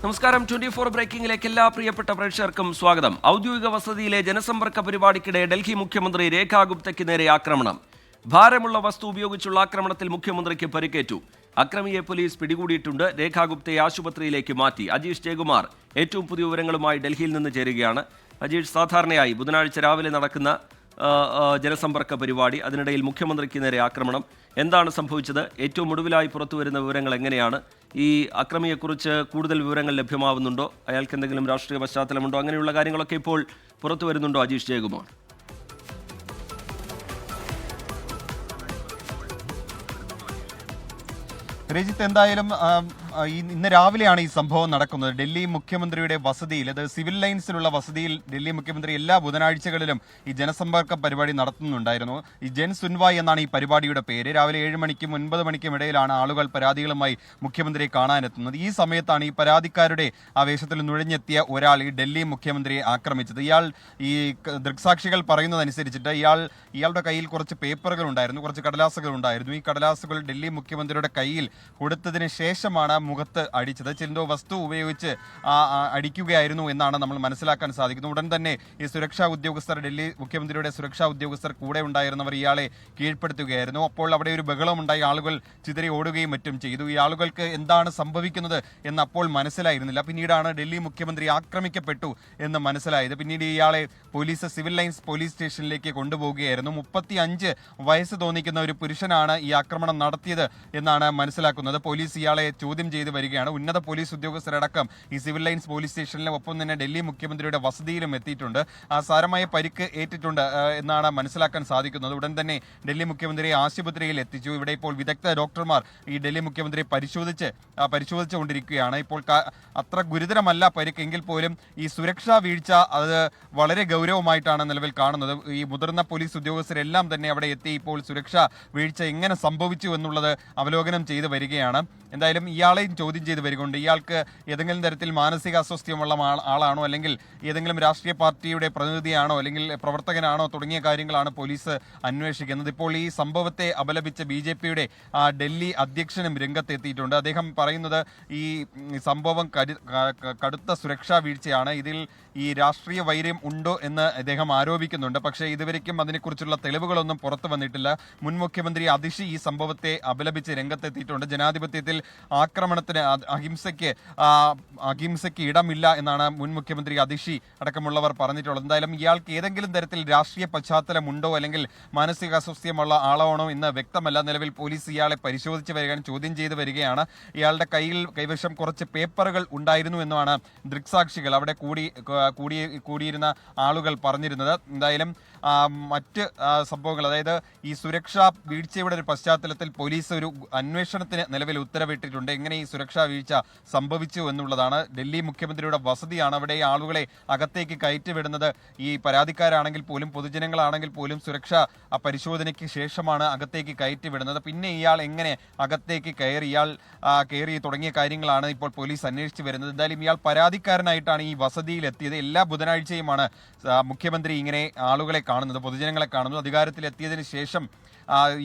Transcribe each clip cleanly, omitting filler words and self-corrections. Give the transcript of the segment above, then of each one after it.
നമസ്കാരം. 24 ബ്രേക്കിംഗിലേക്ക് എല്ലാ പ്രിയപ്പെട്ട പ്രേക്ഷകർക്കും സ്വാഗതം. ഔദ്യോഗിക വസതിയിലെ ജനസമ്പർക്ക പരിപാടിക്കിടെ ഡൽഹി മുഖ്യമന്ത്രി രേഖാ ഗുപ്തയ്ക്ക് നേരെ ആക്രമണം. ഭാരമുള്ള വസ്തു ഉപയോഗിച്ചുള്ള ആക്രമണത്തിൽ മുഖ്യമന്ത്രിക്ക് പരിക്കേറ്റു. അക്രമിയെ പോലീസ് പിടികൂടിയിട്ടുണ്ട്. രേഖാ ഗുപ്തയെ ആശുപത്രിയിലേക്ക് മാറ്റി. അജീഷ് ജയകുമാർ ഏറ്റവും പുതിയ വിവരങ്ങളുമായി ഡൽഹിയിൽ നിന്ന് ചേരുകയാണ്. അജീഷ്, സാധാരണയായി ബുധനാഴ്ച രാവിലെ നടക്കുന്ന ജനസമ്പർക്ക പരിപാടി, അതിനിടയിൽ മുഖ്യമന്ത്രിക്ക് നേരെ ആക്രമണം. എന്താണ് സംഭവിച്ചത്? ഏറ്റവും ഒടുവിലായി പുറത്തുവരുന്ന വിവരങ്ങൾ എങ്ങനെയാണ്? ഈ അക്രമിയെക്കുറിച്ച് കൂടുതൽ വിവരങ്ങൾ ലഭ്യമാവുന്നുണ്ടോ? അയാൾക്ക് എന്തെങ്കിലും രാഷ്ട്രീയ പശ്ചാത്തലമുണ്ടോ? അങ്ങനെയുള്ള കാര്യങ്ങളൊക്കെ ഇപ്പോൾ പുറത്തു വരുന്നുണ്ടോ അജീഷ് ജയകുമാർ? രജിത്ത്, എന്തായാലും ഇന്ന് രാവിലെയാണ് ഈ സംഭവം നടക്കുന്നത്. ഡൽഹി മുഖ്യമന്ത്രിയുടെ വസതിയിൽ, അത് സിവിൽ ലൈൻസിലുള്ള വസതിയിൽ ഡൽഹി മുഖ്യമന്ത്രി എല്ലാ ബുധനാഴ്ചകളിലും ഈ ജനസമ്പർക്ക പരിപാടി നടത്തുന്നുണ്ടായിരുന്നു. ഈ ജൻ സുൻവായ് എന്നാണ് ഈ പരിപാടിയുടെ പേര്. രാവിലെ 7 മണിക്കും 9 മണിക്കും ഇടയിലാണ് ആളുകൾ പരാതികളുമായി മുഖ്യമന്ത്രിയെ കാണാനെത്തുന്നത്. ഈ സമയത്താണ് ഈ പരാതിക്കാരുടെ ആവേശത്തിൽ നുഴഞ്ഞെത്തിയ ഒരാൾ ഈ ഡൽഹി മുഖ്യമന്ത്രിയെ ആക്രമിച്ചത്. ഇയാൾ, ഈ ദൃക്സാക്ഷികൾ പറയുന്നതനുസരിച്ചിട്ട് ഇയാളുടെ കയ്യിൽ കുറച്ച് പേപ്പറുകൾ ഉണ്ടായിരുന്നു, കുറച്ച് കടലാസുകൾ ഉണ്ടായിരുന്നു. ഈ കടലാസുകൾ ഡൽഹി മുഖ്യമന്ത്രിയുടെ കയ്യിൽ കൊടുത്തതിന് ശേഷമാണ് മുഖത്ത് അടിച്ചത്. ചിന്തോ വസ്തു ഉപയോഗിച്ച് അടിക്കുകയായിരുന്നു എന്നാണ് നമ്മൾ മനസ്സിലാക്കാൻ സാധിക്കുന്നത്. ഉടൻ തന്നെ ഈ സുരക്ഷാ ഉദ്യോഗസ്ഥർ, ഡൽഹി മുഖ്യമന്ത്രിയുടെ സുരക്ഷാ ഉദ്യോഗസ്ഥർ, കൂടെ ഉണ്ടായിരുന്നവർ ഇയാളെ കീഴ്പ്പെടുത്തുകയായിരുന്നു. അപ്പോൾ അവിടെ ഒരു ബഹളമുണ്ടായി, ആളുകൾ ചിതറി ഓടുകയും മറ്റും ചെയ്തു. ഈ ആളുകൾക്ക് എന്താണ് സംഭവിക്കുന്നത് എന്ന് അപ്പോൾ മനസ്സിലായിരുന്നില്ല. പിന്നീടാണ് ഡൽഹി മുഖ്യമന്ത്രി ആക്രമിക്കപ്പെട്ടു എന്ന് മനസ്സിലായത്. പിന്നീട് ഇയാളെ പോലീസ് സിവിൽ ലൈൻസ് പോലീസ് സ്റ്റേഷനിലേക്ക് കൊണ്ടുപോവുകയായിരുന്നു. 35 വയസ്സ് തോന്നിക്കുന്ന ഒരു പുരുഷനാണ് ഈ ആക്രമണം നടത്തിയത് എന്നാണ് മനസ്സിലാക്കുന്നത്. പോലീസ് ഇയാളെ ചോദ്യം ചെയ്ത് വരികയാണ്. ഉന്നത പോലീസ് ഉദ്യോഗസ്ഥരടക്കം ഈ സിവിൽ ലൈൻസ് പോലീസ് സ്റ്റേഷനിലും ഒപ്പം തന്നെ ഡൽഹി മുഖ്യമന്ത്രിയുടെ വസതിയിലും എത്തിയിട്ടുണ്ട്. സാരമായ പരിക്ക് ഏറ്റിട്ടുണ്ട് എന്നാണ് മനസ്സിലാക്കാൻ സാധിക്കുന്നത്. ഉടൻ തന്നെ ഡൽഹി മുഖ്യമന്ത്രിയെ ആശുപത്രിയിൽ എത്തിച്ചു. ഇവിടെ ഇപ്പോൾ വിദഗ്ധ ഡോക്ടർമാർ ഈ ഡൽഹി മുഖ്യമന്ത്രിയെ പരിശോധിച്ചുകൊണ്ടിരിക്കുകയാണ്. ഇപ്പോൾ അത്ര ഗുരുതരമല്ല പരിക്കെങ്കിൽ പോലും ഈ സുരക്ഷാ വീഴ്ച അത് വളരെ ഗൗരവമായിട്ടാണ് നിലവിൽ കാണുന്നത്. ഈ മുതിർന്ന പോലീസ് ഉദ്യോഗസ്ഥരെല്ലാം തന്നെ അവിടെ എത്തി ഇപ്പോൾ സുരക്ഷാ വീഴ്ച എങ്ങനെ സംഭവിച്ചു എന്നുള്ളത് അവലോകനം ചെയ്ത് വരികയാണ്. എന്തായാലും ഇയാളെയും ചോദ്യം ചെയ്ത് വരികയുണ്ട്. ഇയാൾക്ക് ഏതെങ്കിലും തരത്തിൽ മാനസിക അസ്വസ്ഥ്യമുള്ള ആളാണോ, അല്ലെങ്കിൽ ഏതെങ്കിലും രാഷ്ട്രീയ പാർട്ടിയുടെ പ്രതിനിധിയാണോ, അല്ലെങ്കിൽ പ്രവർത്തകനാണോ തുടങ്ങിയ കാര്യങ്ങളാണ് പോലീസ് അന്വേഷിക്കുന്നത്. ഇപ്പോൾ ഈ സംഭവത്തെ അപലപിച്ച BJPയുടെ ഡൽഹി അധ്യക്ഷനും രംഗത്തെത്തിയിട്ടുണ്ട്. അദ്ദേഹം പറയുന്നത് ഈ സംഭവം കടുത്ത സുരക്ഷാ വീഴ്ചയാണ്, ഇതിൽ ഈ രാഷ്ട്രീയ വൈര്യം ഉണ്ടോ എന്ന് അദ്ദേഹം ആരോപിക്കുന്നുണ്ട്. പക്ഷേ ഇതുവരെയ്ക്കും അതിനെക്കുറിച്ചുള്ള തെളിവുകളൊന്നും പുറത്തു വന്നിട്ടില്ല. മുൻ മുഖ്യമന്ത്രി അതിഷി ഈ സംഭവത്തെ അപലപിച്ച് രംഗത്തെത്തിയിട്ടുണ്ട്. ജനാധിപത്യത്തിൽ ആക്രമണത്തിന്, അഹിംസയ്ക്ക് ഇടമില്ല എന്നാണ് മുൻ മുഖ്യമന്ത്രി അതിഷി അടക്കമുള്ളവർ പറഞ്ഞിട്ടുള്ളത്. എന്തായാലും ഇയാൾക്ക് ഏതെങ്കിലും തരത്തിൽ രാഷ്ട്രീയ പശ്ചാത്തലമുണ്ടോ, അല്ലെങ്കിൽ മാനസിക അസ്വസ്ഥ്യമുള്ള ആളാണോ എന്ന് വ്യക്തമല്ല. നിലവിൽ പോലീസ് ഇയാളെ പരിശോധിച്ച് വരികയാണ്, ചോദ്യം ചെയ്ത് വരികയാണ്. ഇയാളുടെ കൈവശം കുറച്ച് പേപ്പറുകൾ ഉണ്ടായിരുന്നു എന്നാണ് ദൃക്സാക്ഷികൾ, അവിടെ കൂടിയിരുന്ന ആളുകൾ പറഞ്ഞിരുന്നത്. എന്തായാലും മറ്റ് സംഭവങ്ങൾ, അതായത് ഈ സുരക്ഷാ വീഴ്ചയുടെ ഒരു പശ്ചാത്തലത്തിൽ പോലീസ് ഒരു അന്വേഷണത്തിന് നിലവിൽ ഉത്തരവിട്ടിട്ടുണ്ട്. എങ്ങനെ ഈ സുരക്ഷാ വീഴ്ച സംഭവിച്ചു എന്നുള്ളതാണ്. ഡൽഹി മുഖ്യമന്ത്രിയുടെ വസതിയാണ്, അവിടെ ഈ ആളുകളെ അകത്തേക്ക് കയറ്റിവിടുന്നത് ഈ പരാതിക്കാരാണെങ്കിൽ പോലും പൊതുജനങ്ങളാണെങ്കിൽ പോലും സുരക്ഷാ പരിശോധനയ്ക്ക് ശേഷമാണ് അകത്തേക്ക് കയറ്റിവിടുന്നത്. പിന്നെ ഇയാൾ എങ്ങനെ അകത്തേക്ക് കയറി തുടങ്ങിയ കാര്യങ്ങളാണ് ഇപ്പോൾ പോലീസ് അന്വേഷിച്ചു വരുന്നത്. എന്തായാലും ഇയാൾ പരാതിക്കാരനായിട്ടാണ് ഈ വസതിയിൽ എത്തിയത്. എല്ലാ ബുധനാഴ്ചയുമാണ് മുഖ്യമന്ത്രി ഇങ്ങനെ ആളുകളെ കാണുന്നത്, പൊതുജനങ്ങളെ കാണുന്നത്. അധികാരത്തിലെത്തിയതിനു ശേഷം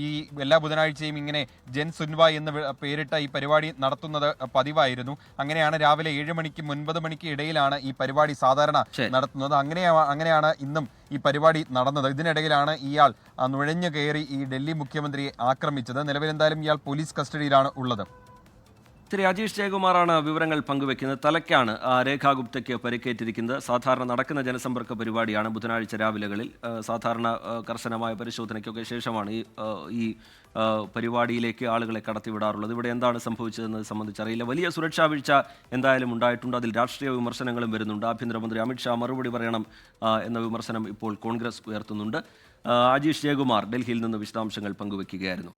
ഈ എല്ലാ ബുധനാഴ്ചയും ഇങ്ങനെ ജൻ സുൻവായ് എന്ന് പേരിട്ട ഈ പരിപാടി നടത്തുന്നത് പതിവായിരുന്നു. അങ്ങനെയാണ് രാവിലെ 7 മണിക്കും 9 മണിക്ക് ഇടയിലാണ് ഈ പരിപാടി സാധാരണ നടത്തുന്നത്. അങ്ങനെയാണ് ഇന്നും ഈ പരിപാടി നടന്നത്. ഇതിനിടയിലാണ് ഇയാൾ നുഴഞ്ഞു കയറി ഈ ഡൽഹി മുഖ്യമന്ത്രിയെ ആക്രമിച്ചത്. നിലവിൽ എന്തായാലും ഇയാൾ പോലീസ് കസ്റ്റഡിയിലാണ് ഉള്ളത്. ശ്രീ അജീഷ് ജയകുമാറാണ് വിവരങ്ങൾ പങ്കുവെക്കുന്നത്. തലയ്ക്കാണ് രേഖാ ഗുപ്തയ്ക്ക് പരിക്കേറ്റിരിക്കുന്നത്. സാധാരണ നടക്കുന്ന ജനസമ്പർക്ക പരിപാടിയാണ് ബുധനാഴ്ച രാവിലെകളിൽ. സാധാരണ കർശനമായ പരിശോധനയ്ക്കൊക്കെ ശേഷമാണ് ഈ പരിപാടിയിലേക്ക് ആളുകളെ കടത്തിവിടാറുള്ളത്. ഇവിടെ എന്താണ് സംഭവിച്ചതെന്നത് സംബന്ധിച്ചറിയില്ല. വലിയ സുരക്ഷാ വീഴ്ച എന്തായാലും ഉണ്ടായിട്ടുണ്ട്. അതിൽ രാഷ്ട്രീയ വിമർശനങ്ങളും വരുന്നുണ്ട്. ആഭ്യന്തരമന്ത്രി അമിത്ഷാ മറുപടി പറയണം എന്ന വിമർശനം ഇപ്പോൾ കോൺഗ്രസ് ഉയർത്തുന്നുണ്ട്. അജീഷ് ജയകുമാർ ഡൽഹിയിൽ നിന്ന് വിശദാംശങ്ങൾ പങ്കുവെക്കുകയായിരുന്നു.